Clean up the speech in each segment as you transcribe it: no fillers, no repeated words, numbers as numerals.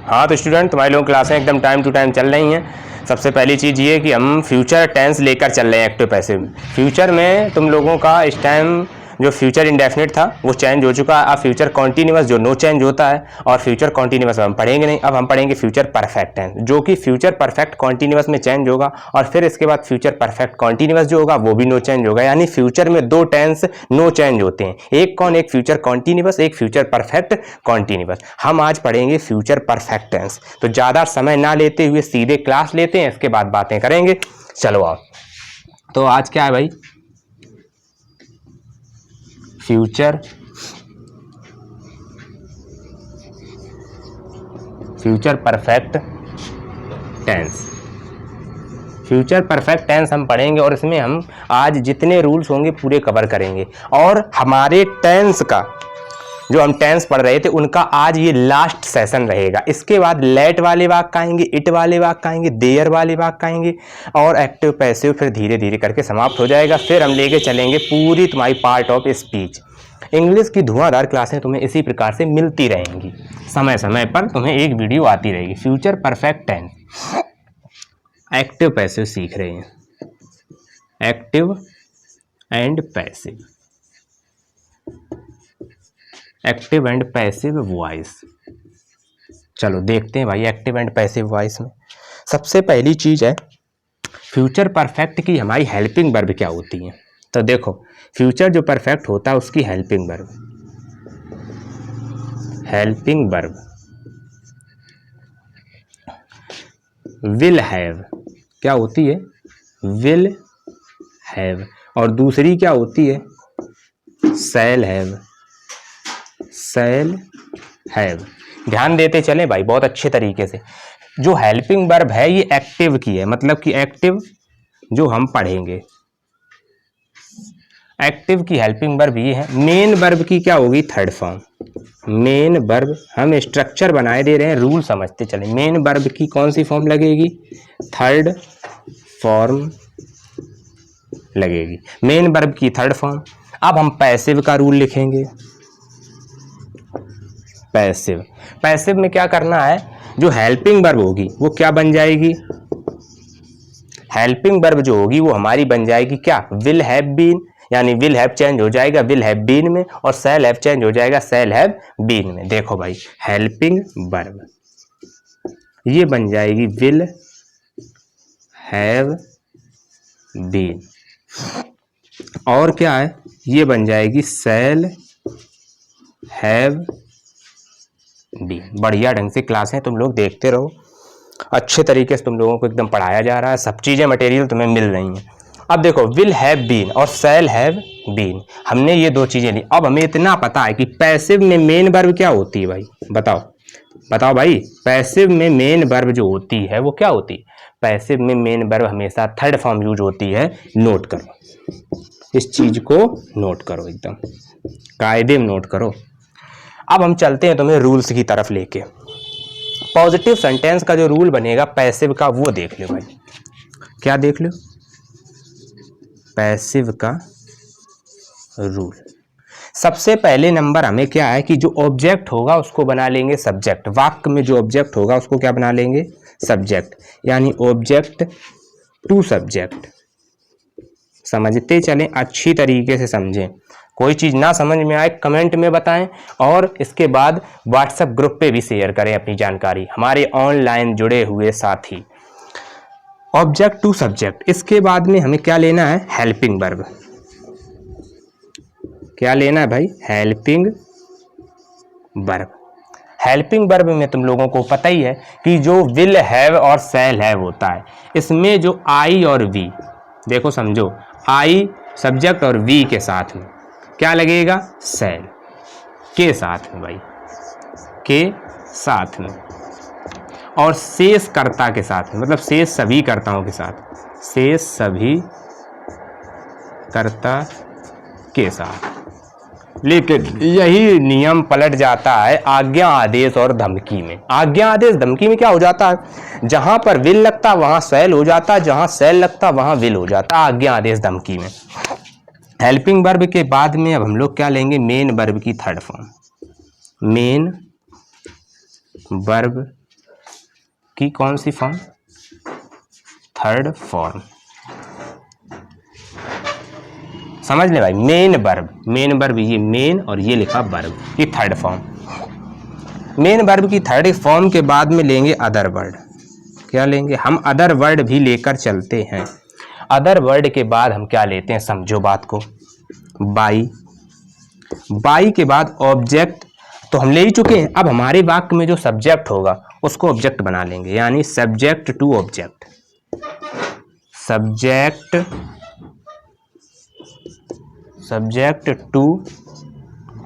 हाँ तो स्टूडेंट, तुम्हारी लोगों की क्लासें एकदम टाइम टू टाइम चल रही हैं। सबसे पहली चीज़ ये कि हम फ्यूचर टेंस लेकर चल रहे हैं एक्टिव पैसिव। फ्यूचर में तुम लोगों का इस टाइम जो फ्यूचर इंडेफिनिट था वो चेंज हो चुका है। अब फ्यूचर कॉन्टिन्यूअस जो नो चेंज होता है, और फ्यूचर कॉन्टिन्यूअस हम पढ़ेंगे नहीं, अब हम पढ़ेंगे फ्यूचर परफेक्ट टेंस, जो कि फ्यूचर परफेक्ट कॉन्टिन्यूअस में चेंज होगा, और फिर इसके बाद फ्यूचर परफेक्ट कॉन्टिन्यूअस जो होगा वो भी नो चेंज होगा। यानी फ्यूचर में दो टेंस नो चेंज होते हैं, एक कौन, एक फ्यूचर कॉन्टिन्यूअस, एक फ्यूचर परफेक्ट कॉन्टिन्यूअस। हम आज पढ़ेंगे फ्यूचर परफेक्ट टेंस। तो ज़्यादा समय ना लेते हुए सीधे क्लास लेते हैं, इसके बाद बातें करेंगे। चलो आओ। तो आज क्या है भाई? Future perfect tense. Future perfect tense हम पढ़ेंगे, और इसमें हम आज जितने रूल्स होंगे पूरे कवर करेंगे। और हमारे टेंस का जो हम टेंस पढ़ रहे थे उनका आज ये लास्ट सेशन रहेगा। इसके बाद लेट वाले वाक्य आएंगे, इट वाले वाक्य आएंगे, देयर वाले वाक्य आएंगे, और एक्टिव पैसिव फिर धीरे धीरे करके समाप्त हो जाएगा। फिर हम लेके चलेंगे पूरी तुम्हारी पार्ट ऑफ स्पीच। इंग्लिश की धुआंधार क्लासें तुम्हें इसी प्रकार से मिलती रहेंगी, समय समय पर तुम्हें एक वीडियो आती रहेगी। Future perfect tense, active passive सीख रहे हैं, active and passive, active and passive voice. चलो देखते हैं भाई एक्टिव एंड पैसिव वॉइस में। सबसे पहली चीज है फ्यूचर परफेक्ट की हमारी हेल्पिंग वर्ब क्या होती है। तो देखो, फ्यूचर जो परफेक्ट होता है उसकी helping verb, helping verb will have क्या होती है? Will have. और दूसरी क्या होती है? Shall have, shall have. ध्यान देते चलें भाई बहुत अच्छे तरीके से। जो हेल्पिंग वर्ब है ये एक्टिव की है, मतलब कि एक्टिव जो हम पढ़ेंगे, एक्टिव की हेल्पिंग वर्ब ये है। मेन वर्ब की क्या होगी? Third form. मेन वर्ब हम स्ट्रक्चर बनाए दे रहे हैं, रूल समझते चले। मेन वर्ब की कौन सी फॉर्म लगेगी? थर्ड फॉर्म लगेगी, मेन वर्ब की थर्ड फॉर्म। अब हम पैसिव का रूल लिखेंगे। पैसिव, पैसिव में क्या करना है? जो हेल्पिंग वर्ब होगी वो क्या बन जाएगी? हेल्पिंग वर्ब जो होगी वो हमारी बन जाएगी क्या? विल हैव बीन, यानी विल हैव चेंज हो जाएगा विल हैव बीन में, और शैल हैव चेंज हो जाएगा शैल हैव बीन में। देखो भाई, हेल्पिंग वर्ब ये बन जाएगी विल हैव बीन, और क्या है? ये बन जाएगी शैल हैव बीन। बढ़िया ढंग से क्लास है, तुम लोग देखते रहो, अच्छे तरीके से तुम लोगों को एकदम पढ़ाया जा रहा है, सब चीजें मटेरियल तुम्हें मिल रही हैं। अब देखो, विल हैव बीन और शैल हैव बीन, हमने ये दो चीजें ली। अब हमें इतना पता है कि पैसिव में मेन वर्ब क्या होती है भाई? बताओ बताओ भाई, पैसिव में मेन वर्ब जो होती है वो क्या होती है? पैसिव में मेन वर्ब हमेशा थर्ड फॉर्म यूज होती है। नोट करो, इस चीज को नोट करो, एकदम कायदे में नोट करो। अब हम चलते हैं तुम्हें रूल्स की तरफ लेके। पॉजिटिव सेंटेंस का जो रूल बनेगा पैसिव का वो देख लो भाई। क्या देख लो? पैसिव का रूल। सबसे पहले नंबर हमें क्या है कि जो ऑब्जेक्ट होगा उसको बना लेंगे सब्जेक्ट। वाक्य में जो ऑब्जेक्ट होगा उसको क्या बना लेंगे? सब्जेक्ट, यानी ऑब्जेक्ट टू सब्जेक्ट। समझते चलें, अच्छी तरीके से समझें। कोई चीज़ ना समझ में आए कमेंट में बताएं, और इसके बाद व्हाट्सएप ग्रुप पे भी शेयर करें अपनी जानकारी, हमारे ऑनलाइन जुड़े हुए साथी। ऑब्जेक्ट टू सब्जेक्ट, इसके बाद में हमें क्या लेना है? Helping verb. क्या लेना है भाई? Helping verb. हेल्पिंग वर्ब में तुम लोगों को पता ही है कि जो विल हैव और शैल हैव होता है, इसमें जो आई और वी, देखो समझो, आई सब्जेक्ट और वी के साथ में क्या लगेगा? शैल के साथ में भाई, के साथ में, और शेष कर्ता के साथ में, मतलब शेष सभी कर्ताओं के साथ, शेष सभी कर्ता के साथ। लेकिन यही नियम पलट जाता है आज्ञा आदेश और धमकी में। आज्ञा आदेश धमकी में क्या हो जाता है? जहां पर विल लगता वहां शैल हो जाता, जहां शैल लगता वहां विल हो जाता, आज्ञा आदेश धमकी में। हेल्पिंग वर्ब के बाद में अब हम लोग क्या लेंगे? मेन वर्ब की थर्ड फॉर्म। मेन वर्ब की कौन सी फॉर्म? Third form. समझ ले भाई, मेन वर्ब ये मेन और ये लिखा वर्ब, ये थर्ड फॉर्म। मेन वर्ब की थर्ड फॉर्म के बाद में लेंगे अदर वर्ड। क्या लेंगे हम? अदर वर्ड भी लेकर चलते हैं। अदर वर्ड के बाद हम क्या लेते हैं, समझो बात को। बाई के बाद ऑब्जेक्ट तो हम ले ही चुके हैं। अब हमारे वाक्य में जो सब्जेक्ट होगा उसको ऑब्जेक्ट बना लेंगे, यानी subject to object. Subject to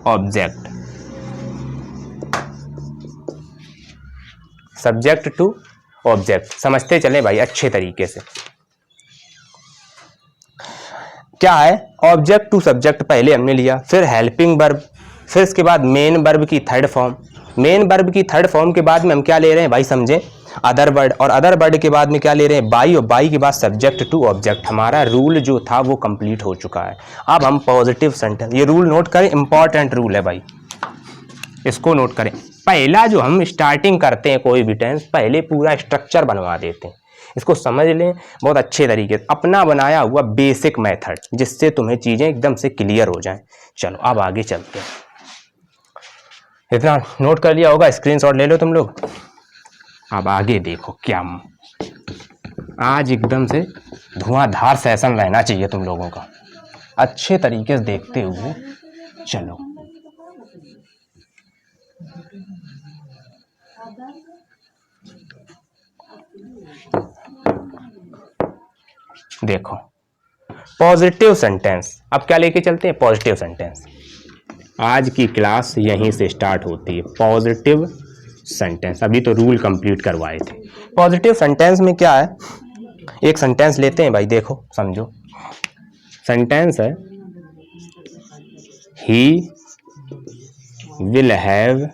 object, subject to object. समझते चले भाई अच्छे तरीके से। क्या है? ऑब्जेक्ट टू सब्जेक्ट पहले हमने लिया, फिर हेल्पिंग वर्ब, फिर इसके बाद मेन वर्ब की थर्ड फॉर्म। मेन वर्ब की थर्ड फॉर्म के बाद में हम क्या ले रहे हैं भाई, समझे? अदर वर्ड, और अदर वर्ड के बाद में क्या ले रहे हैं? बाई, और बाई के बाद सब्जेक्ट टू ऑब्जेक्ट। हमारा रूल जो था वो कंप्लीट हो चुका है। अब हम पॉजिटिव सेंटेंस, ये रूल नोट करें, इंपॉर्टेंट रूल है भाई, इसको नोट करें। पहला जो हम स्टार्टिंग करते हैं कोई भी टेंस, पहले पूरा स्ट्रक्चर बनवा देते हैं। इसको समझ लें बहुत अच्छे तरीके से, अपना बनाया हुआ बेसिक मेथड, जिससे तुम्हें चीजें एकदम से क्लियर हो जाएं। चलो अब आगे चलते हैं। इतना नोट कर लिया होगा, स्क्रीनशॉट ले लो तुम लोग। अब आगे देखो, क्या आज एकदम से धुआंधार सेशन रहना चाहिए तुम लोगों का, अच्छे तरीके से देखते हुए चलो। देखो पॉजिटिव सेंटेंस, अब क्या लेके चलते हैं? Positive sentence. आज की क्लास यहीं से स्टार्ट होती है, पॉजिटिव सेंटेंस। अभी तो रूल कंप्लीट करवाए थे। पॉजिटिव सेंटेंस में क्या है? एक सेंटेंस लेते हैं भाई, देखो समझो। सेंटेंस है he will have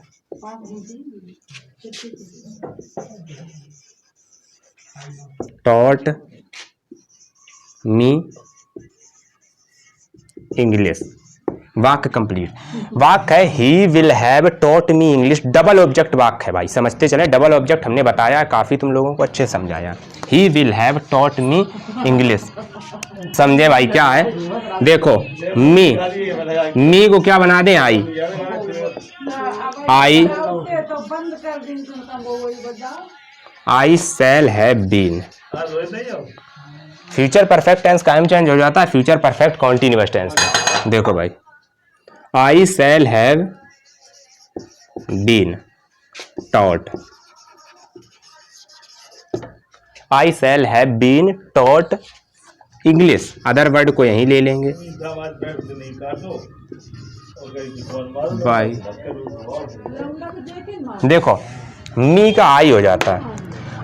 taught me English. वाक्य कंप्लीट। वाक्य है he will have taught me English, double object वाक्य है भाई, समझते चले। डबल ऑब्जेक्ट हमने बताया, काफी तुम लोगों को अच्छे समझाया। He will have taught me English, समझे भाई? क्या है? देखो मी को क्या बना दें? I shall have been. Future perfect tense कायम चेंज हो जाता है फ्यूचर परफेक्ट कॉन्टिन्यूअस टेंस में। देखो भाई, I shall have been taught, I shall have been taught English. Other word को यहीं ले लेंगे बाय। देखो मी का आई हो जाता है,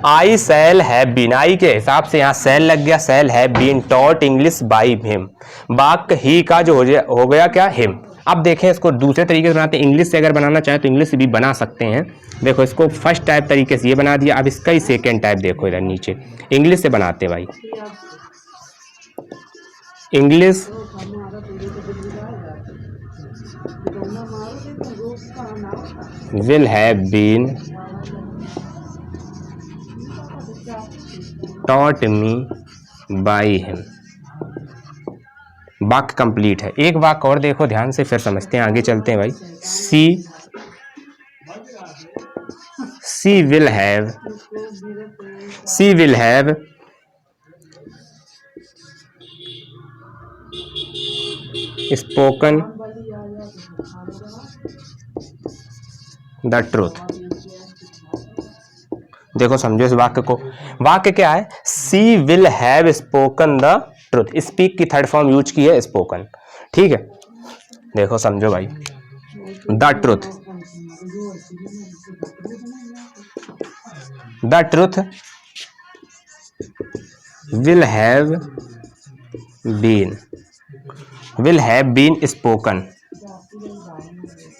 आई शैल हैव बीन, आई के हिसाब से यहाँ शैल लग गया, shall have been taught English by him. वाक्य ही का जो हो गया क्या? हिम। अब देखें इसको दूसरे तरीके से बनाते हैं। इंग्लिश से अगर बनाना चाहे तो इंग्लिश से भी बना सकते हैं। देखो इसको फर्स्ट टाइप तरीके से ये बना दिया। अब इसका ही सेकेंड टाइप देखो इधर नीचे, इंग्लिश से बनाते हैं भाई। English will have been taught me by him. वाक्य कंप्लीट है। एक वाक्य और देखो ध्यान से, फिर समझते हैं, आगे चलते हैं भाई। She will have spoken the truth. देखो समझो इस वाक्य को। वाक्य क्या है? She will have spoken the truth. Speak की थर्ड फॉर्म यूज की है स्पोकन, ठीक है। देखो समझो भाई, the truth, the truth will have been spoken.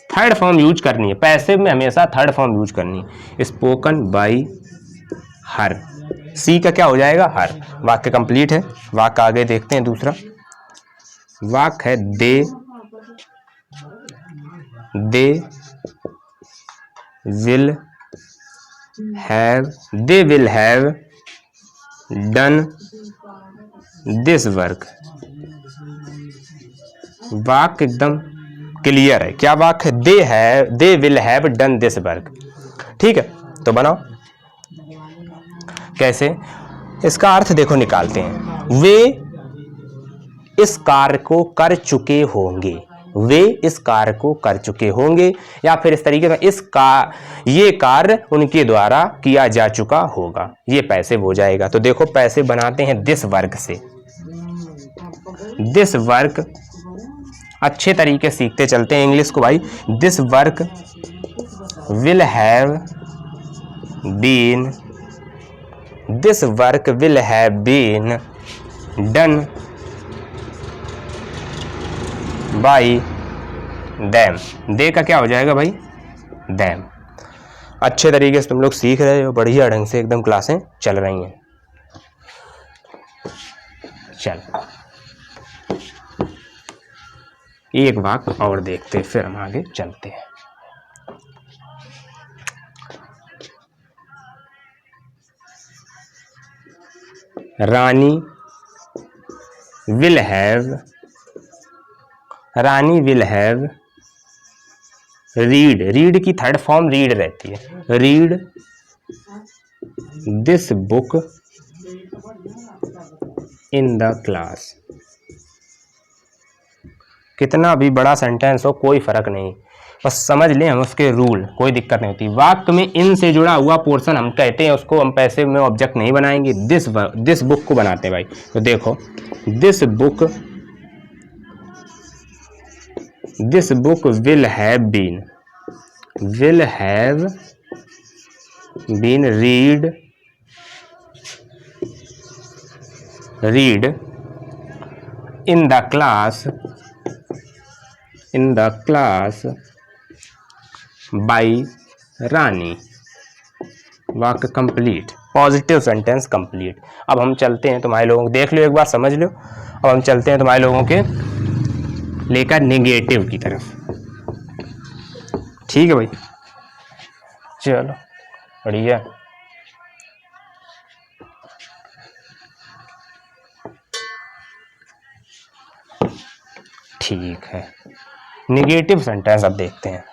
Third form use करनी है, पैसिव में हमेशा थर्ड फॉर्म यूज करनी है। स्पोकन बाय हर, सी का क्या हो जाएगा? हर। वाक्य कंप्लीट है। वाक्य आगे देखते हैं दूसरा। वाक्य है they will they will have done this work. वाक्य एकदम क्लियर है। क्या वाक्य है? They will have done this work. ठीक है, तो बनाओ कैसे, इसका अर्थ देखो निकालते हैं। वे इस कार्य को कर चुके होंगे, वे इस कार्य को कर चुके होंगे, या फिर इस तरीके से ये कार्य उनके द्वारा किया जा चुका होगा। ये पैसिव हो जाएगा। तो देखो पैसिव बनाते हैं दिस वर्क से। दिस वर्क अच्छे तरीके सीखते चलते हैं इंग्लिश को भाई। This work will have been, this work will have been done by them. They का क्या हो जाएगा भाई? देम। अच्छे तरीके से तुम लोग सीख रहे हो, बढ़िया ढंग से एकदम क्लासें चल रही हैं। चल एक वाक्य और देखते फिर हम आगे चलते हैं। रानी विल हैव रीड की थर्ड फॉर्म रीड रहती है। Read this book in the class. कितना भी बड़ा सेंटेंस हो कोई फर्क नहीं, बस समझ लें हम उसके रूल, कोई दिक्कत नहीं होती। वाक्य में इन से जुड़ा हुआ पोर्शन हम कहते हैं उसको, हम पैसिव में ऑब्जेक्ट नहीं बनाएंगे, दिस बुक को बनाते हैं भाई। तो देखो this book will have been read in the class by Rani. वाक्य कंप्लीट, पॉजिटिव सेंटेंस कंप्लीट। अब हम चलते हैं तुम्हारे लोगों को, देख लो एक बार समझ लो। अब हम चलते हैं तुम्हारे लोगों के लेकर नेगेटिव की तरफ। ठीक है भाई, चलो बढ़िया। ठीक है, नेगेटिव सेंटेंस अब देखते हैं।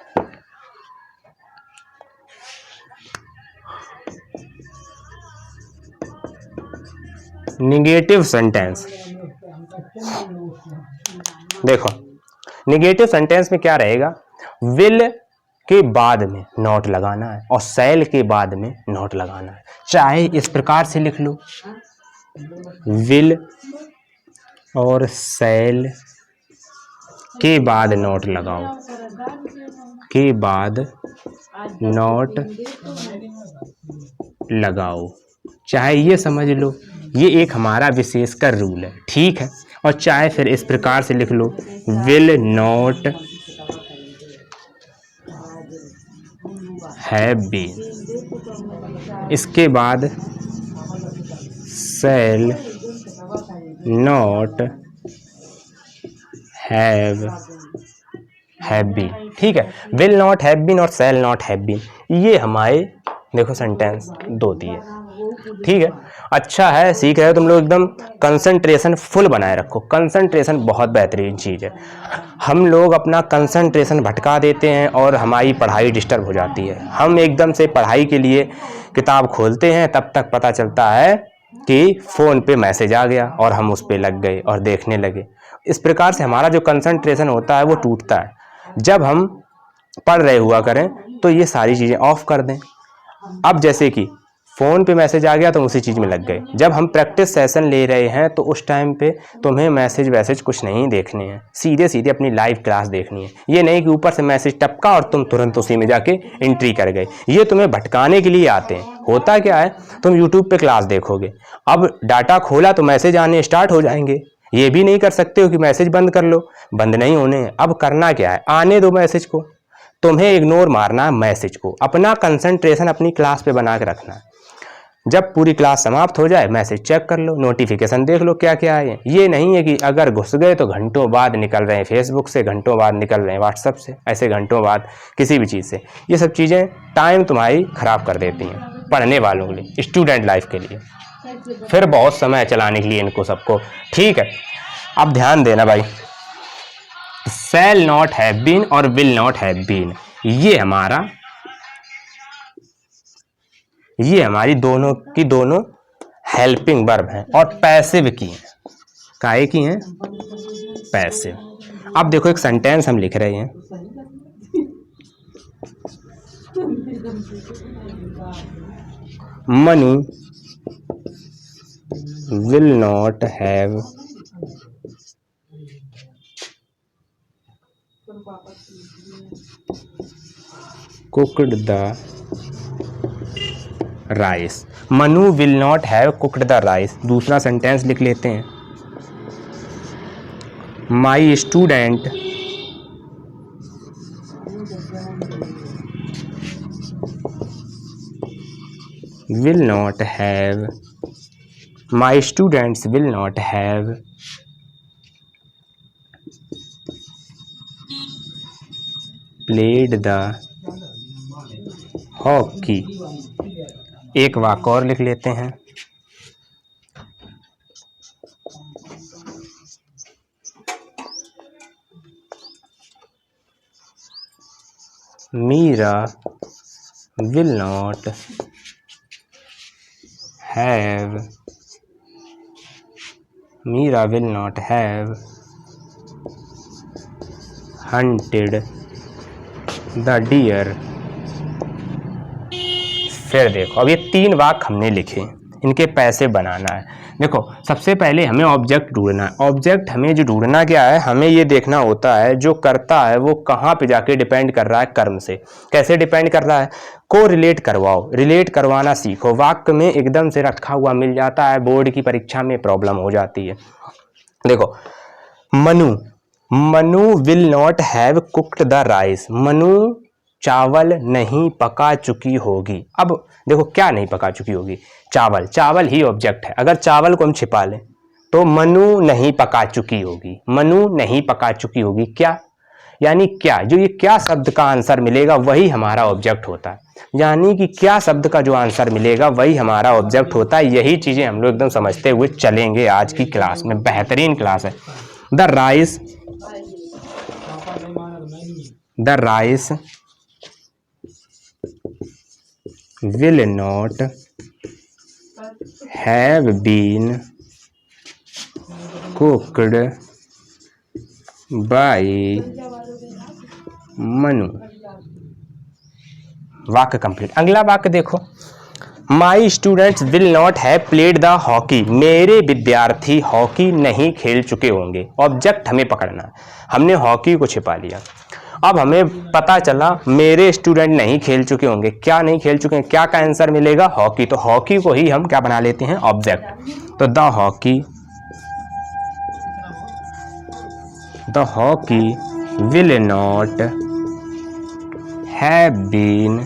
नेगेटिव सेंटेंस देखो, नेगेटिव सेंटेंस में क्या रहेगा? विल के बाद में नॉट लगाना है और शैल के बाद में नॉट लगाना है। चाहे इस प्रकार से लिख लो, विल और शैल के बाद नॉट लगाओ, के बाद नॉट लगाओ। चाहे ये समझ लो ये एक हमारा विशेषकर रूल है, ठीक है। और चाहे फिर इस प्रकार से लिख लो, विल नॉट हैव बीन, इसके बाद शैल नॉट हैव बीन। ठीक है, विल नॉट हैव बीन और शैल नॉट हैव बीन, ये हमारे देखो सेंटेंस दो दिए। ठीक है, अच्छा है, सीख रहे हो तुम लोग। एकदम कंसंट्रेशन फुल बनाए रखो। कंसंट्रेशन बहुत बेहतरीन चीज़ है। हम लोग अपना कंसंट्रेशन भटका देते हैं और हमारी पढ़ाई डिस्टर्ब हो जाती है। हम एकदम से पढ़ाई के लिए किताब खोलते हैं, तब तक पता चलता है कि फ़ोन पे मैसेज आ गया और हम उस पर लग गए और देखने लगे। इस प्रकार से हमारा जो कंसंट्रेशन होता है वो टूटता है। जब हम पढ़ रहे हुआ करें तो ये सारी चीज़ें ऑफ कर दें। अब जैसे कि फ़ोन पे मैसेज आ गया तो उसी चीज़ में लग गए। जब हम प्रैक्टिस सेशन ले रहे हैं तो उस टाइम पे तुम्हें मैसेज वैसेज कुछ नहीं देखने हैं, सीधे सीधे अपनी लाइव क्लास देखनी है। ये नहीं कि ऊपर से मैसेज टपका और तुम तुरंत उसी में जाके एंट्री कर गए। ये तुम्हें भटकाने के लिए आते हैं। होता क्या है, तुम यूट्यूब पे क्लास देखोगे, अब डाटा खोला तो मैसेज आने स्टार्ट हो जाएंगे। ये भी नहीं कर सकते हो कि मैसेज बंद कर लो, बंद नहीं होने हैं। अब करना क्या है, आने दो मैसेज को, तुम्हें इग्नोर मारना है मैसेज को। अपना कंसंट्रेशन अपनी क्लास पे बना के रखना है। जब पूरी क्लास समाप्त हो जाए मैसेज चेक कर लो, नोटिफिकेशन देख लो क्या क्या है। ये नहीं है कि अगर घुस गए तो घंटों बाद निकल रहे हैं फेसबुक से, घंटों बाद निकल रहे हैं व्हाट्सएप से, ऐसे घंटों बाद किसी भी चीज़ से। ये सब चीज़ें टाइम तुम्हारी ख़राब कर देती हैं। पढ़ने वालों के लिए, स्टूडेंट लाइफ के लिए, फिर बहुत समय चलाने के लिए इनको सबको। ठीक है, अब ध्यान देना भाई, शैल नॉट हैव बीन और विल नॉट हैव बीन, ये हमारी दोनों की दोनों हेल्पिंग वर्ब हैं और पैसिव की हैं। काहे की हैं? पैसिव। अब देखो एक सेंटेंस हम लिख रहे हैं, Manu will not have cooked the rice. Manu will not have cooked the rice. दूसरा सेंटेंस लिख लेते हैं, my student will not have, my students will not have played the hockey। एक वाक्य और लिख लेते हैं, Meera will not have, Meera will not have hunted the deer। फिर देखो, अब ये 3 वाक्य हमने लिखे, इनके पैसे बनाना है। देखो सबसे पहले हमें ऑब्जेक्ट ढूंढना है। ऑब्जेक्ट हमें जो ढूंढना क्या है, हमें ये देखना होता है जो करता है वो कहाँ पे जाके डिपेंड कर रहा है कर्म से। कैसे डिपेंड कर रहा है? को रिलेट करवाओ, रिलेट करवाना सीखो। वाक्य में एकदम से रखा हुआ मिल जाता है, बोर्ड की परीक्षा में प्रॉब्लम हो जाती है। देखो Manu will not have cooked the rice, Manu चावल नहीं पका चुकी होगी। अब देखो क्या नहीं पका चुकी होगी? चावल, चावल ही ऑब्जेक्ट है। अगर चावल को हम छिपा लें तो मनु नहीं पका चुकी होगी, मनु नहीं पका चुकी होगी। क्या यानी क्या, जो ये क्या शब्द का आंसर मिलेगा वही हमारा ऑब्जेक्ट होता है। यानी कि क्या शब्द का जो आंसर मिलेगा वही हमारा ऑब्जेक्ट होता है। यही चीजें हम लोग एकदम समझते हुए चलेंगे आज की क्लास में। बेहतरीन क्लास है। The rice will not have been cooked by Manu. वाक्य कंप्लीट। अगला वाक्य देखो, my students will not have played the hockey, मेरे विद्यार्थी हॉकी नहीं खेल चुके होंगे। ऑब्जेक्ट हमें पकड़ना है, हमने हॉकी को छिपा लिया। अब हमें पता चला मेरे स्टूडेंट नहीं खेल चुके होंगे। क्या नहीं खेल चुके हैं? क्या का आंसर मिलेगा? हॉकी। तो हॉकी को ही हम क्या बना लेते हैं? ऑब्जेक्ट। तो the hockey will not have been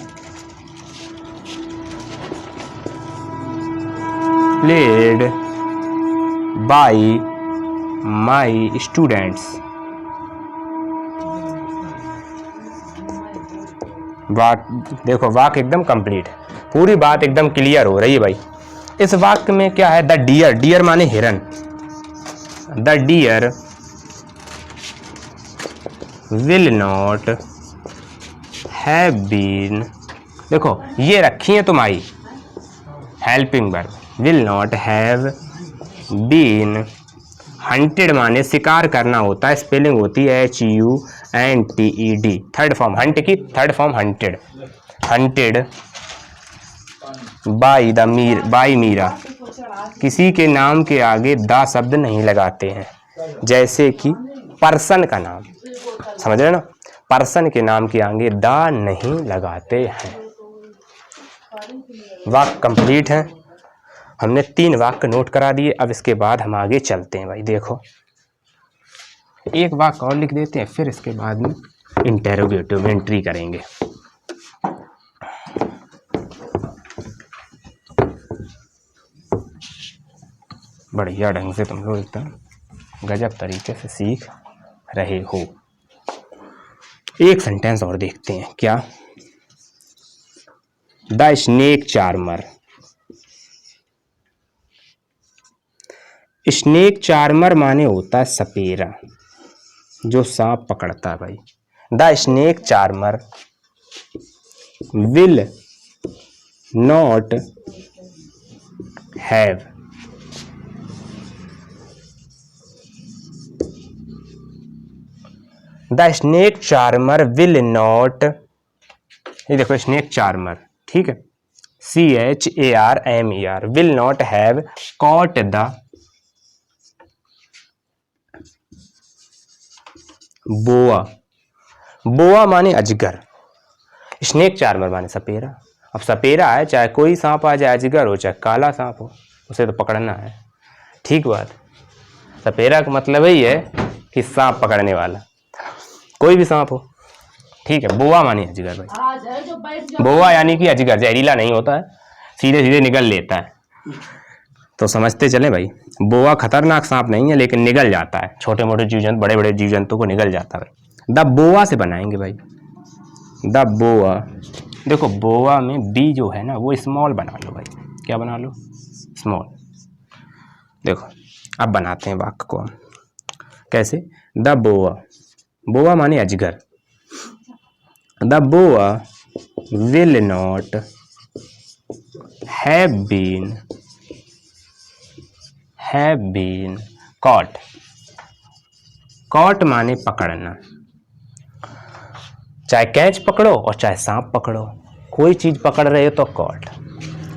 played by my students. बात देखो, वाक्य एकदम कंप्लीट है, पूरी बात एकदम क्लियर हो रही है भाई। इस वाक्य में क्या है? द डियर, डियर माने हिरन। The deer will not have been, देखो ये रखी है तुम्हारी helping verb, will not have been. Hunted माने शिकार करना होता है, स्पेलिंग होती है HUNTED। थर्ड फॉर्म हंट की third form hunted. Hunted by Meera. किसी के नाम के आगे द शब्द नहीं लगाते हैं, जैसे कि पर्सन का नाम, समझ रहे ना? पर्सन के नाम के आगे द नहीं लगाते हैं। वाक्य कंप्लीट है। हमने 3 वाक्य नोट करा दिए। अब इसके बाद हम आगे चलते हैं भाई। देखो एक वाक्य और लिख देते हैं, फिर इसके बाद में इंटेरोगेटिव में एंट्री करेंगे। बढ़िया ढंग से तुम लोग एकदम गजब तरीके से सीख रहे हो। एक सेंटेंस और देखते हैं। क्या? The snake charmer. Snake charmer माने होता है सपेरा, जो सांप पकड़ता है भाई। The snake charmer will not have the snake charmer will not, ये देखो स्नेक चार्मर, ठीक है, CHARMER will not have caught the boa. Boa माने अजगर, स्नेक चार्मर माने सपेरा। अब सपेरा है, चाहे कोई सांप आ जाए, अजगर हो चाहे काला सांप हो, उसे तो पकड़ना है। ठीक बात। सपेरा का मतलब ही है कि सांप पकड़ने वाला, कोई भी सांप हो। ठीक है। बोआ माने अजगर भाई। बोआ यानी कि अजगर, जहरीला नहीं होता है, सीधे सीधे निगल लेता है, तो समझते चले भाई। बोआ खतरनाक सांप नहीं है, लेकिन निगल जाता है, छोटे मोटे जीव जंतु, बड़े बड़े जीव जंतु को निगल जाता है। द बोआ से बनाएंगे भाई, द बोआ। देखो बोआ में बी जो है ना वो स्मॉल बना लो भाई, क्या बना लो, स्मॉल। देखो अब बनाते हैं वाक्य को हम, कैसे, द बोआ, बोआ माने अजगर। The boa will not have been caught. Caught माने पकड़ना, चाहे कैच पकड़ो और चाहे सांप पकड़ो, कोई चीज पकड़ रहे हो तो कॉट।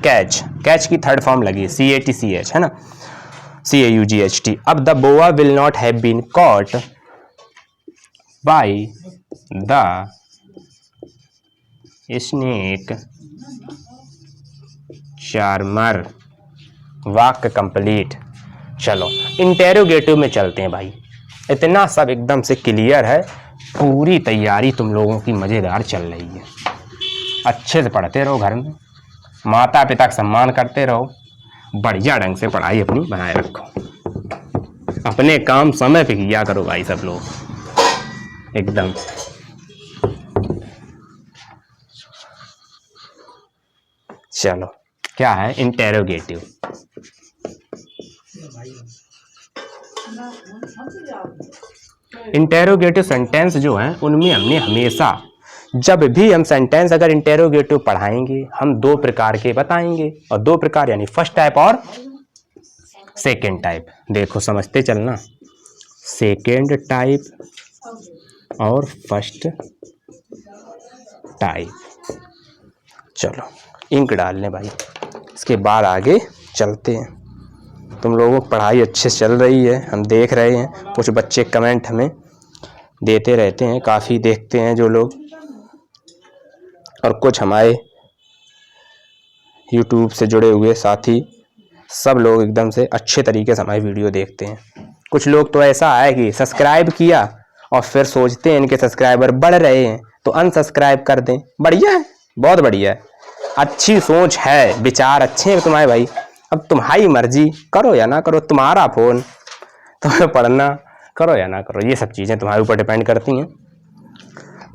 कैच, कैच की थर्ड फॉर्म लगी CATCH है ना, CAUGHT। अब the boa will not have been caught by the snake charmer. वाक्य कंप्लीट। चलो इंटेरोगेटिव में चलते हैं भाई। इतना सब एकदम से क्लियर है, पूरी तैयारी तुम लोगों की मजेदार चल रही है। अच्छे से पढ़ते रहो, घर में माता पिता का सम्मान करते रहो, बढ़िया ढंग से पढ़ाई अपनी बनाए रखो, अपने काम समय पे किया करो भाई सब लोग एकदम। चलो क्या है इंटेरोगेटिव। इंटेरोगेटिव सेंटेंस जो है उनमें हमने हमेशा, जब भी हम सेंटेंस अगर इंटेरोगेटिव पढ़ाएंगे, हम दो प्रकार के बताएंगे, और दो प्रकार यानी फर्स्ट टाइप और सेकेंड टाइप। देखो समझते चलना, सेकेंड टाइप और फर्स्ट टाइप। चलो इंक डाल लें भाई, इसके बाद आगे चलते हैं। तुम लोगों की पढ़ाई अच्छे से चल रही है, हम देख रहे हैं। कुछ बच्चे कमेंट हमें देते रहते हैं, काफ़ी देखते हैं जो लोग, और कुछ हमारे YouTube से जुड़े हुए साथी, सब लोग एकदम से अच्छे तरीके से हमारी वीडियो देखते हैं। कुछ लोग तो ऐसा है कि सब्सक्राइब किया और फिर सोचते हैं इनके सब्सक्राइबर बढ़ रहे हैं तो अनसब्सक्राइब कर दें। बढ़िया है, बहुत बढ़िया है, अच्छी सोच है, विचार अच्छे हैं तुम्हारे भाई। अब तुम्हारी मर्जी, करो या ना करो, तुम्हारा फोन, तुम्हें पढ़ना, करो या ना करो, ये सब चीज़ें तुम्हारे ऊपर डिपेंड करती हैं।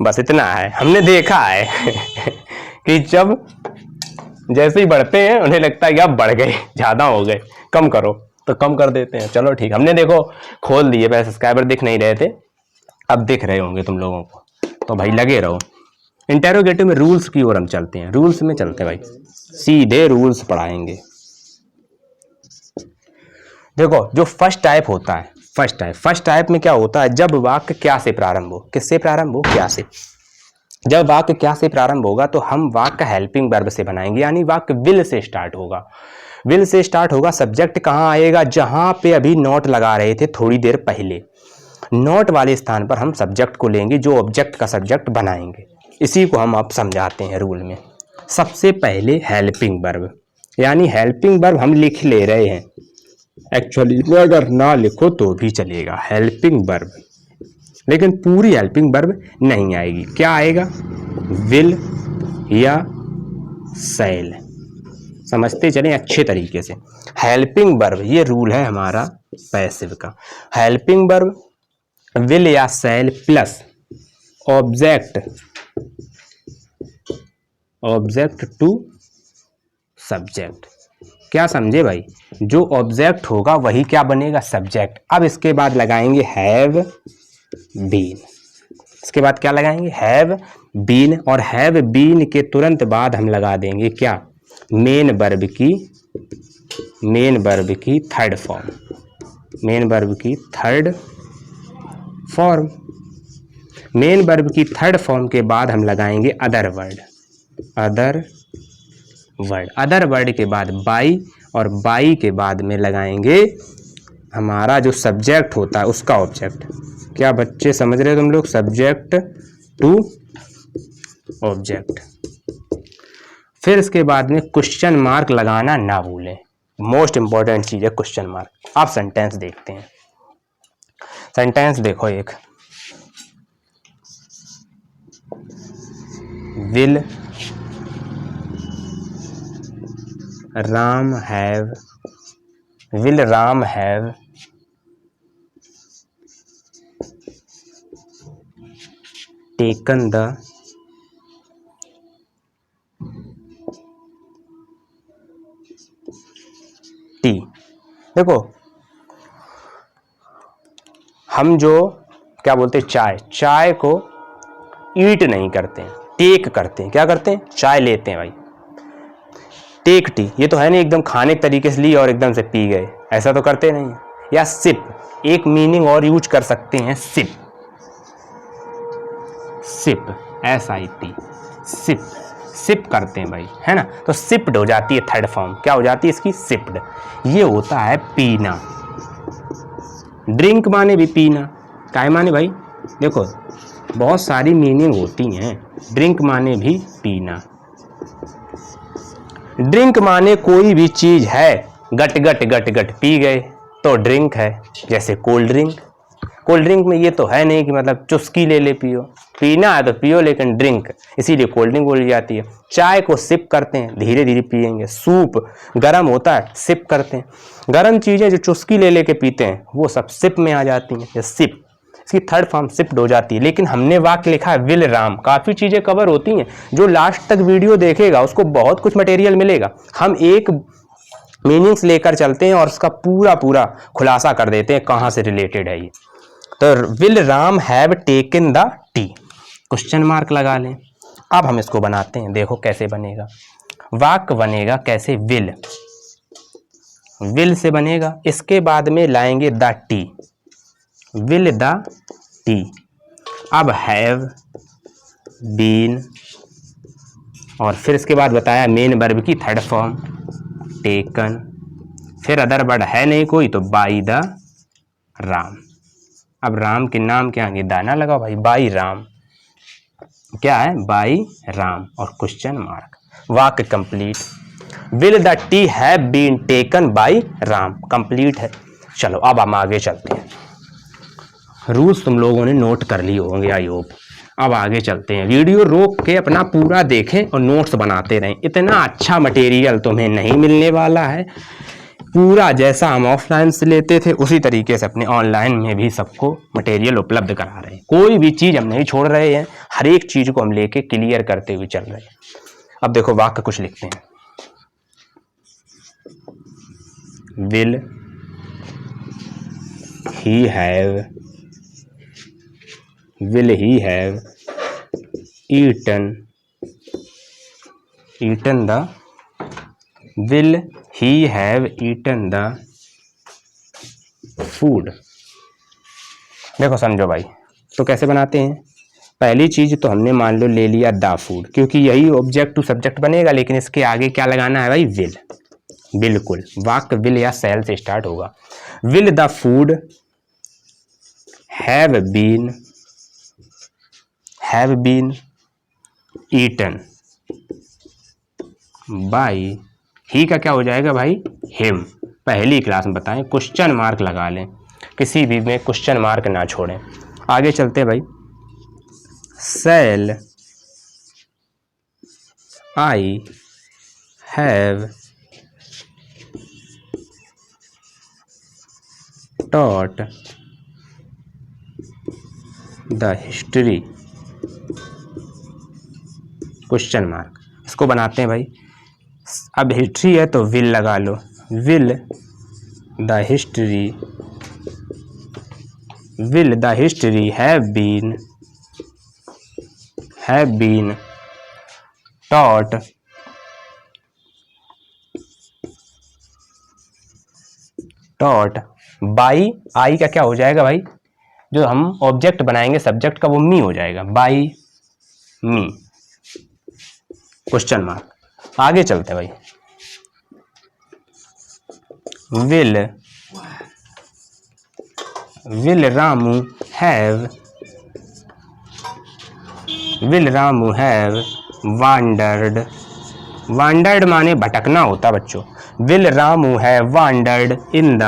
बस इतना है, हमने देखा है कि जब जैसे ही बढ़ते हैं उन्हें लगता है कि अब बढ़ गए, ज़्यादा हो गए, कम करो, तो कम कर देते हैं। चलो ठीक, हमने देखो खोल दिए, पहले सब्सक्राइबर दिख नहीं रहे थे, अब दिख रहे होंगे तुम लोगों को, तो भाई लगे रहो। इंटेरोगेटिव में रूल्स की ओर हम चलते हैं, रूल्स में चलते हैं भाई, सीधे रूल्स पढ़ाएंगे। देखो जो फर्स्ट टाइप होता है, फर्स्ट टाइप में क्या होता है, जब वाक्य क्या से प्रारंभ हो, किससे प्रारंभ हो, क्या से। जब वाक्य क्या से प्रारंभ होगा तो हम वाक्य हेल्पिंग वर्ब से बनाएंगे, यानी वाक्य विल से स्टार्ट होगा। विल से स्टार्ट होगा, सब्जेक्ट कहाँ आएगा, जहां पे अभी नॉट लगा रहे थे थोड़ी देर पहले, नॉट वाले स्थान पर हम सब्जेक्ट को लेंगे, जो ऑब्जेक्ट का सब्जेक्ट बनाएंगे। इसी को हम अब समझाते हैं रूल में। सबसे पहले हेल्पिंग वर्ब, यानी हेल्पिंग वर्ब हम लिख ले रहे हैं, एक्चुअली अगर ना लिखो तो भी चलेगा, हेल्पिंग वर्ब, लेकिन पूरी हेल्पिंग वर्ब नहीं आएगी। क्या आएगा, विल या शैल। समझते चलें अच्छे तरीके से। हेल्पिंग वर्ब, ये रूल है हमारा पैसिव का। हेल्पिंग वर्ब विल या shall plus object to subject. क्या समझे भाई, जो ऑब्जेक्ट होगा वही क्या बनेगा, सब्जेक्ट। अब इसके बाद लगाएंगे हैव बीन, इसके बाद क्या लगाएंगे, हैव बीन, और हैव बीन के तुरंत बाद हम लगा देंगे क्या, मेन वर्ब की थर्ड फॉर्म, मेन वर्ब की थर्ड फॉर्म। मेन वर्ब की थर्ड फॉर्म के बाद हम लगाएंगे अदर वर्ड, अदर वर्ड के बाद बाई, और बाई के बाद में लगाएंगे हमारा जो सब्जेक्ट होता है उसका ऑब्जेक्ट। क्या बच्चे समझ रहे हो तुम लोग, सब्जेक्ट टू ऑब्जेक्ट। फिर इसके बाद में क्वेश्चन मार्क लगाना ना भूलें, मोस्ट इंपॉर्टेंट चीज है क्वेश्चन मार्क। आप सेंटेंस देखते हैं, सेंटेंस देखो, एक will Ram have taken the T. देखो हम जो क्या बोलते हैं, चाय को ईट नहीं करते हैं, टेक करते हैं। क्या करते हैं, चाय लेते हैं भाई, टेक टी। ये तो है नहीं एकदम खाने के तरीके से ली और एकदम से पी गए, ऐसा तो करते नहीं है। या सिप, एक मीनिंग और यूज कर सकते हैं, सिप SIP, सिप करते हैं भाई, है ना। तो सिप्ड हो जाती है थर्ड फॉर्म, क्या हो जाती है इसकी, सिप्ड। ये होता है पीना। ड्रिंक माने भी पीना, काय माने भाई, देखो बहुत सारी मीनिंग होती हैं। ड्रिंक माने भी पीना, ड्रिंक माने कोई भी चीज है, गट गट पी गए तो ड्रिंक है। जैसे कोल्ड ड्रिंक में ये तो है नहीं कि मतलब चुस्की ले पियो, पीना है तो पियो, लेकिन ड्रिंक, इसीलिए कोल्ड ड्रिंक बोली जाती है। चाय को सिप करते हैं, धीरे धीरे पिएंगे। सूप गर्म होता है, सिप करते हैं। गर्म चीजें जो चुस्की ले के पीते हैं वो सब सिप में आ जाती हैं, या सिप, इसकी थर्ड फॉर्म सिप्ड हो जाती है। लेकिन हमने वाक्य लिखा है विल राम, काफी चीजें कवर होती हैं। जो लास्ट तक वीडियो देखेगा उसको बहुत कुछ मटेरियल मिलेगा। हम एक मीनिंग्स लेकर चलते हैं और उसका पूरा खुलासा कर देते हैं कहाँ से रिलेटेड है ये। तो will Ram have taken the T, question mark लगा लें। अब हम इसको बनाते हैं, देखो कैसे बनेगा वाक्य, बनेगा कैसे, विल से बनेगा। इसके बाद में लाएंगे the T, will the T. अब हैव बीन, और फिर इसके बाद बताया मेन वर्ब की थर्ड फॉर्म टेकन, फिर अदर वर्ड है नहीं कोई तो बाई द राम। अब राम के नाम के आगे दाना लगाओ भाई, बाई राम, क्या है, बाई राम, और क्वेश्चन मार्क। वाक्य complete, will the tea have been taken by Ram, complete है। चलो अब हम आगे चलते हैं। रूल्स तुम लोगों ने नोट कर लिए होंगे आई होप। अब आगे चलते हैं, वीडियो रोक के अपना पूरा देखें और नोट्स बनाते रहें। इतना अच्छा मटेरियल तुम्हें नहीं मिलने वाला है, पूरा जैसा हम ऑफलाइन से लेते थे उसी तरीके से अपने ऑनलाइन में भी सबको मटेरियल उपलब्ध करा रहे हैं। कोई भी चीज़ हम नहीं छोड़ रहे हैं, हर एक चीज़ को हम लेके क्लियर करते हुए चल रहे हैं। अब देखो वाक्य कुछ लिखते हैं, will he have eaten the will he have eaten the food। देखो समझो भाई, तो कैसे बनाते हैं। पहली चीज तो हमने मान लो ले लिया द फूड, क्योंकि यही ऑब्जेक्ट टू सब्जेक्ट बनेगा, लेकिन इसके आगे क्या लगाना है भाई, विल। बिल्कुल वाक्य विल या सेल से स्टार्ट होगा। Will the food have been eaten by, he का क्या हो जाएगा भाई, हिम। पहली क्लास में बताएं, क्वेश्चन मार्क लगा लें, किसी भी में क्वेश्चन मार्क ना छोड़ें। आगे चलते हैं भाई, shall I have taught the history, question mark. इसको बनाते हैं भाई, अब हिस्ट्री है तो विल लगा लो, will the history have been taught by, I का क्या हो जाएगा भाई, जो हम ऑब्जेक्ट बनाएंगे सब्जेक्ट का वो मी हो जाएगा, बाई मी, क्वेश्चन मार्क। आगे चलते हैं भाई, विल रामू हैव वांडर्ड माने भटकना होता बच्चों। Will Ramu have wandered in the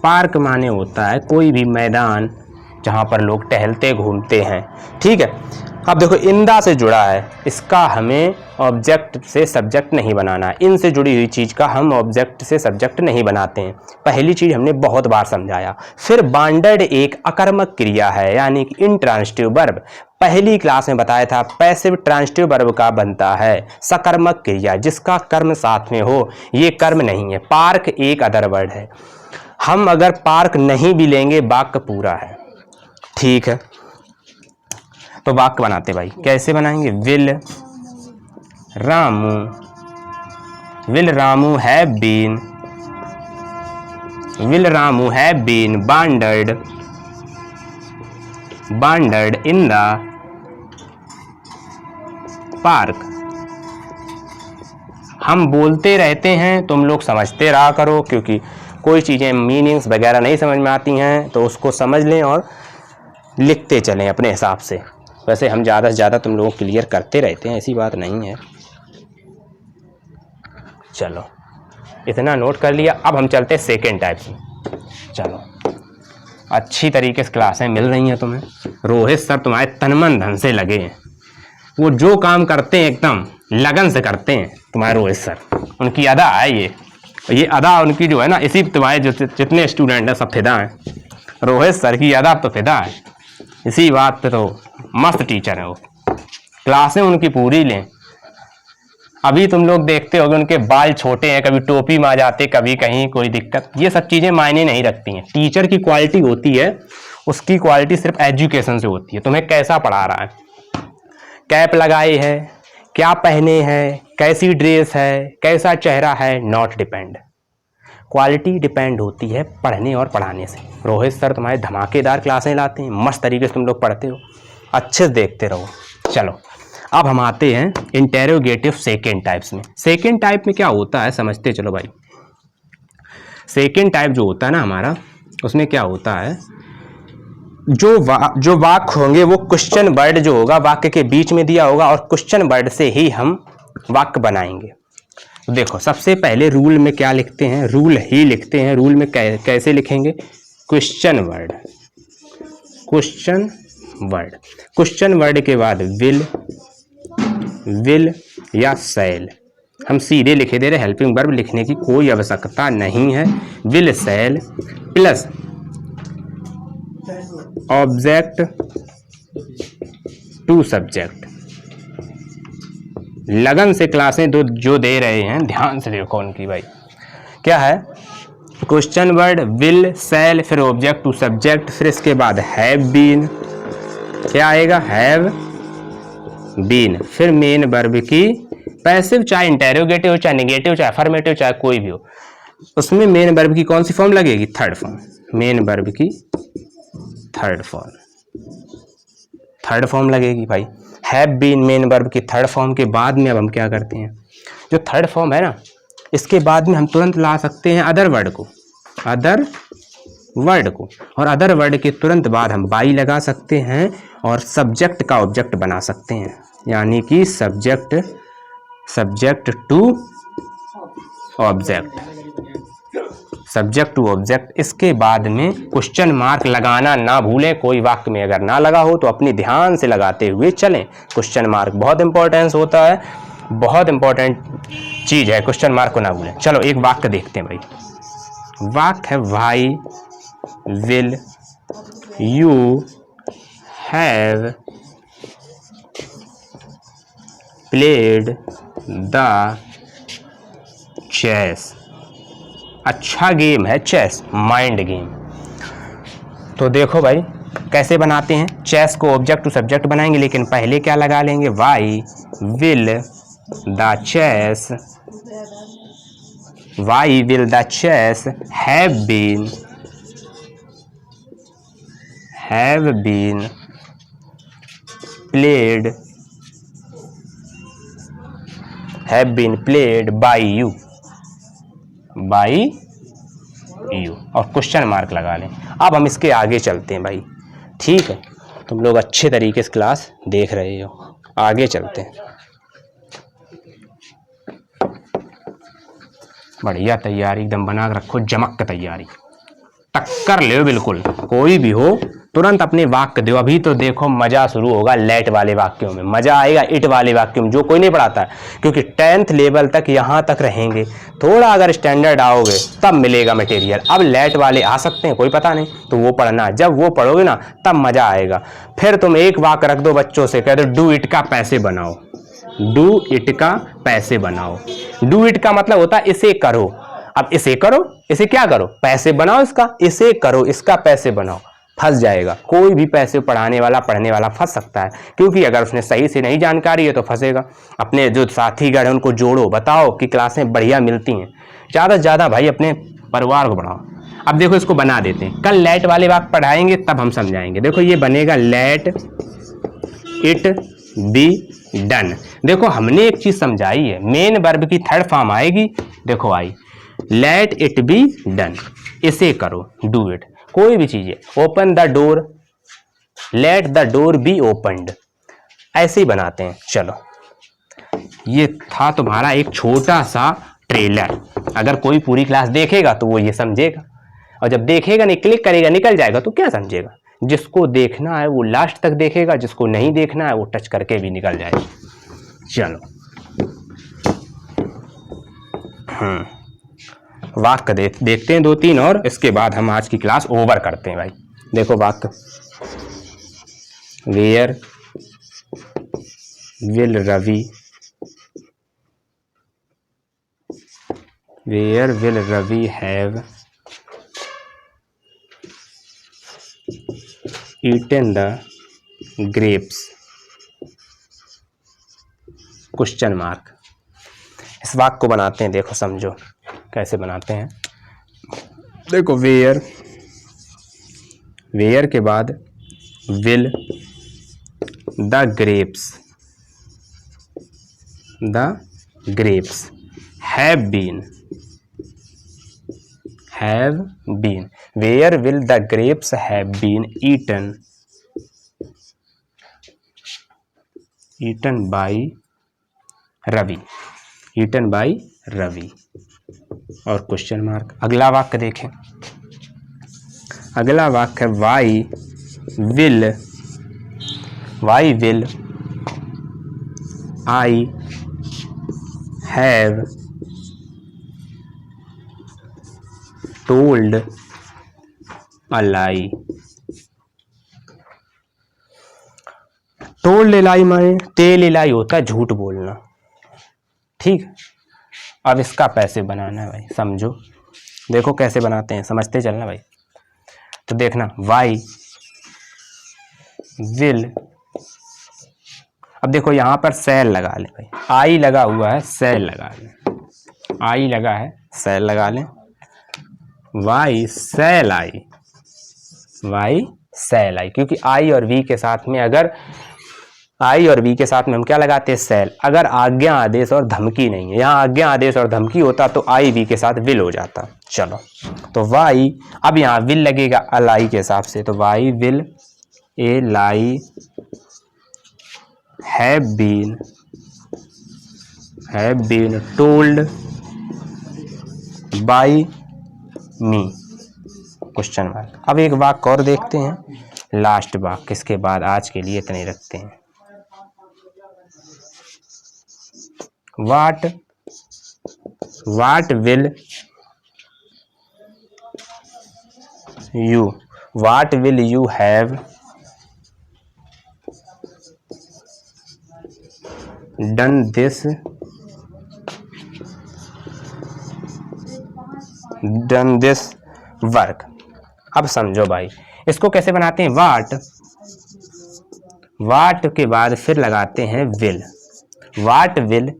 park माने होता है कोई भी मैदान जहाँ पर लोग टहलते घूमते हैं, ठीक है। अब देखो इंदा से जुड़ा है, इसका हमें ऑब्जेक्ट से सब्जेक्ट नहीं बनाना है। इन से जुड़ी हुई चीज़ का हम ऑब्जेक्ट से सब्जेक्ट नहीं बनाते हैं, पहली चीज़ हमने बहुत बार समझाया। फिर बांडर्ड एक अकर्मक क्रिया है, यानी कि इंट्रांसिटिव वर्ब, पहली क्लास में बताया था पैसिव ट्रांसिटिव वर्ब का बनता है सकर्मक क्रिया जिसका कर्म साथ में हो, ये कर्म नहीं है। पार्क एक अदर वर्ड है, हम अगर पार्क नहीं भी लेंगे वाक्य पूरा है, ठीक है। तो वाक्य बनाते भाई, कैसे बनाएंगे, will Ramu have been wandered in the park. हम बोलते रहते हैं, तुम लोग समझते रहा करो, क्योंकि कोई चीज़ें मीनिंग्स वगैरह नहीं समझ में आती हैं तो उसको समझ लें और लिखते चलें अपने हिसाब से। वैसे हम ज़्यादा से ज़्यादा तुम लोग क्लियर करते रहते हैं, ऐसी बात नहीं है। चलो इतना नोट कर लिया, अब हम चलते हैं सेकेंड टाइप में। चलो अच्छी तरीके से क्लासें मिल रही हैं तुम्हें, रोहित सर तुम्हारे तन मन धन से लगे हैं, वो जो काम करते हैं एकदम लगन से करते हैं तुम्हारे रोहित सर, उनकी अदा है ये अदा उनकी जो है ना, इसी तुम्हारे जो जितने स्टूडेंट हैं सब फिदा हैं, रोहित सर की अदा तो फिदा है, इसी बात पे तो मस्त टीचर है वो, क्लासें उनकी पूरी लें। अभी तुम लोग देखते होगे उनके बाल छोटे हैं, कभी टोपी में आ जाते, कभी कहीं कोई दिक्कत, ये सब चीज़ें मायने नहीं रखती हैं। टीचर की क्वालिटी होती है, उसकी क्वालिटी सिर्फ एजुकेशन से होती है, तुम्हें कैसा पढ़ा रहा है, कैप लगाए है, क्या पहने हैं, कैसी ड्रेस है, कैसा चेहरा है, नॉट डिपेंड। क्वालिटी डिपेंड होती है पढ़ने और पढ़ाने से। रोहित सर तुम्हारे धमाकेदार क्लासें लाते हैं, मस्त तरीके से तुम लोग पढ़ते हो, अच्छे से देखते रहो। चलो अब हम आते हैं इंटेरोगेटिव सेकेंड टाइप्स में। सेकेंड टाइप में क्या होता है समझते चलो भाई। सेकेंड टाइप जो होता है ना हमारा, उसमें क्या होता है, जो वाक्य होंगे वो क्वेश्चन वर्ड जो होगा वाक्य के बीच में दिया होगा और क्वेश्चन वर्ड से ही हम वाक्य बनाएंगे। तो देखो सबसे पहले रूल में क्या लिखते हैं, रूल ही लिखते हैं। रूल में कैसे लिखेंगे, क्वेश्चन वर्ड के बाद विल या शैल, हम सीधे लिखे दे रहे, हेल्पिंग वर्ब लिखने की कोई आवश्यकता नहीं है। Will shall plus object to subject. लगन से क्लासें जो दे रहे हैं ध्यान से देखो उनकी भाई, क्या है, क्वेश्चन वर्ड विल शैल फिर ऑब्जेक्ट टू सब्जेक्ट, फिर इसके बाद हैव बीन, क्या आएगा, हैव बीन, फिर मेन वर्ब की पैसिव, चाहे इंटेरोगेटिव चाहे नेगेटिव चाहे अफर्मेटिव चाहे कोई भी हो, उसमें मेन वर्ब की कौन सी फॉर्म लगेगी, थर्ड फॉर्म, मेन वर्ब की थर्ड फॉर्म लगेगी भाई। हैव बीन मेन वर्ब की थर्ड फॉर्म के बाद में अब हम क्या करते हैं, जो थर्ड फॉर्म है ना, इसके बाद में हम तुरंत ला सकते हैं अदर वर्ड को, और अदर वर्ड के तुरंत बाद हम बाई लगा सकते हैं और सब्जेक्ट का ऑब्जेक्ट बना सकते हैं, यानी कि सब्जेक्ट टू ऑब्जेक्ट। इसके बाद में क्वेश्चन मार्क लगाना ना भूलें, कोई वाक्य में अगर ना लगा हो तो अपनी ध्यान से लगाते हुए चलें। क्वेश्चन मार्क बहुत इंपॉर्टेंस होता है, बहुत इंपॉर्टेंट चीज है, क्वेश्चन मार्क को ना भूलें। चलो एक वाक्य देखते हैं भाई, वाक्य है why will you have played the chess. अच्छा गेम है चेस, माइंड गेम। तो देखो भाई कैसे बनाते हैं, चेस को ऑब्जेक्ट टू सब्जेक्ट बनाएंगे, लेकिन पहले क्या लगा लेंगे, why will the chess, why will the chess have been played by you और क्वेश्चन मार्क लगा लें। अब हम इसके आगे चलते हैं भाई, ठीक है, तुम लोग अच्छे तरीके से क्लास देख रहे हो, आगे चलते हैं। बढ़िया तैयारी एकदम बना के रखो, जमक तैयारी, टक्कर ले बिल्कुल, कोई भी हो तुरंत अपने वाक्य दो। अभी तो देखो मजा शुरू होगा लेट वाले वाक्यों में, मजा आएगा इट वाले वाक्यों में, जो कोई नहीं पढ़ाता है, क्योंकि 10th लेवल तक यहाँ तक रहेंगे। थोड़ा अगर स्टैंडर्ड आओगे तब मिलेगा मटेरियल। अब लेट वाले आ सकते हैं, कोई पता नहीं, तो वो पढ़ना, जब वो पढ़ोगे ना तब मजा आएगा। फिर तुम एक वाक्य रख दो बच्चों से, कह दो डू इट का पैसे बनाओ, डू इट का पैसे बनाओ। डू इट का मतलब होता है इसे करो। अब इसे करो, इसे क्या करो, पैसे बनाओ इसका, इसे करो, इसका पैसे बनाओ। फंस जाएगा, कोई भी पैसे पढ़ाने वाला पढ़ने वाला फंस सकता है, क्योंकि अगर उसने सही से नहीं जानकारी है तो फंसेगा। अपने जो साथीगण हैं उनको जोड़ो, बताओ कि क्लासें बढ़िया मिलती हैं, ज़्यादा से ज़्यादा भाई अपने परिवार को बढ़ाओ। अब देखो इसको बना देते हैं, कल लेट वाले वाक्य पढ़ाएंगे तब हम समझाएंगे। देखो ये बनेगा लेट इट बी डन। देखो हमने एक चीज समझाई है, मेन वर्ब की थर्ड फॉर्म आएगी, देखो आई, लेट इट बी डन, इसे करो, डू इट। कोई भी चीज है, open the door, let the door B opened, ऐसे ही बनाते हैं। चलो ये था तुम्हारा एक छोटा सा ट्रेलर, अगर कोई पूरी क्लास देखेगा तो वो ये समझेगा, और जब देखेगा नहीं, क्लिक करेगा, निकल जाएगा तो क्या समझेगा। जिसको देखना है वो लास्ट तक देखेगा, जिसको नहीं देखना है वो टच करके भी निकल जाएगा। चलो वाक्य देखते हैं 2-3 और, इसके बाद हम आज की क्लास ओवर करते हैं भाई। देखो वाक्य, where will Ravi have eaten the grapes, question mark. इस वाक्य को बनाते हैं, देखो समझो कैसे बनाते हैं। देखो वेयर के बाद will the grapes have been, where will the grapes have been eaten by Ravi और क्वेश्चन मार्क। अगला वाक्य देखें, अगला वाक्य है why will I have told a lie. Told a lie माने टेल ए लाई होता है झूठ बोलना, ठीक। अब इसका पैसे बनाना है भाई, समझो। देखो कैसे बनाते हैं, समझते चलना भाई। तो देखना वाई विल, अब देखो यहां पर सेल लगा ले भाई, आई लगा हुआ है, सेल लगा ले, आई लगा है, सेल लगा ले। वाई सेल आई, क्योंकि आई और वी के साथ में, अगर आई और वी के साथ में हम क्या लगाते हैं, सेल। अगर आज्ञा आदेश और धमकी नहीं है, यहाँ आज्ञा आदेश और धमकी होता तो आई वी के साथ विल हो जाता। चलो तो वाई, अब यहाँ विल लगेगा अलाई के हिसाब से, तो why will a lie have been told by me, question mark. अब एक वाक्य और देखते हैं, लास्ट वाक्य, इसके बाद आज के लिए इतने रखते हैं। What will you have done this done this work. अब समझो भाई, इसको कैसे बनाते हैं, वाट के बाद फिर लगाते हैं will, what will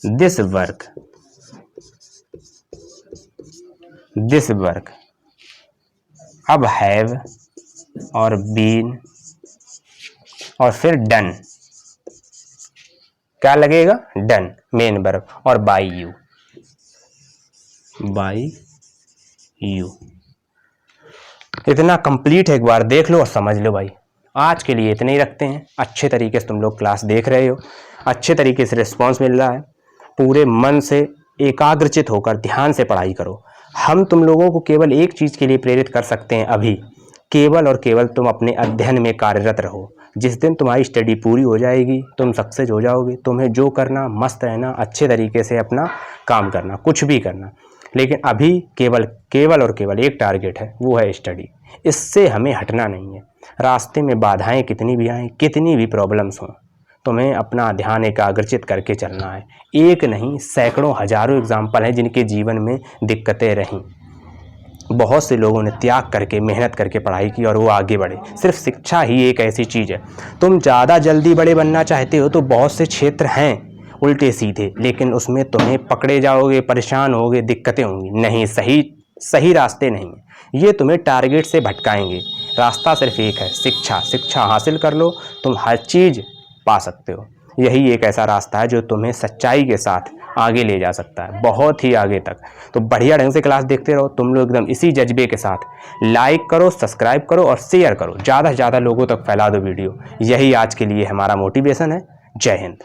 this work. अब हैव और बीन और फिर डन, क्या लगेगा, डन मेन वर्ब, और बाय यू। इतना कंप्लीट है, एक बार देख लो और समझ लो भाई। आज के लिए इतने ही रखते हैं। अच्छे तरीके से तुम लोग क्लास देख रहे हो, अच्छे तरीके से रिस्पॉन्स मिल रहा है, पूरे मन से एकाग्रचित होकर ध्यान से पढ़ाई करो। हम तुम लोगों को केवल एक चीज़ के लिए प्रेरित कर सकते हैं अभी, केवल और केवल तुम अपने अध्ययन में कार्यरत रहो। जिस दिन तुम्हारी स्टडी पूरी हो जाएगी, तुम सक्सेस हो जाओगे। तुम्हें जो करना, मस्त रहना, अच्छे तरीके से अपना काम करना, कुछ भी करना, लेकिन अभी केवल और केवल एक टारगेट है, वो है स्टडी। इससे हमें हटना नहीं है। रास्ते में बाधाएं कितनी भी आएँ, कितनी भी प्रॉब्लम्स हों, तुम्हें अपना ध्यान एकाग्रचित करके चलना है। एक नहीं, सैकड़ों हजारों एग्जाम्पल हैं जिनके जीवन में दिक्कतें रहीं। बहुत से लोगों ने त्याग करके, मेहनत करके पढ़ाई की और वो आगे बढ़े। सिर्फ शिक्षा ही एक ऐसी चीज़ है। तुम ज़्यादा जल्दी बड़े बनना चाहते हो तो बहुत से क्षेत्र हैं उल्टे सीधे, लेकिन उसमें तुम्हें पकड़े जाओगे, परेशान होगे, दिक्कतें होंगी। नहीं, सही रास्ते नहीं है ये, तुम्हें टारगेट से भटकाएंगे। रास्ता सिर्फ एक है, शिक्षा हासिल कर लो, तुम हर चीज़ पा सकते हो। यही एक ऐसा रास्ता है जो तुम्हें सच्चाई के साथ आगे ले जा सकता है, बहुत ही आगे तक। तो बढ़िया ढंग से क्लास देखते रहो तुम लोग, एकदम इसी जज्बे के साथ। लाइक करो, सब्सक्राइब करो और शेयर करो, ज़्यादा से ज़्यादा लोगों तक फैला दो वीडियो। यही आज के लिए हमारा मोटिवेशन है। जय हिंद।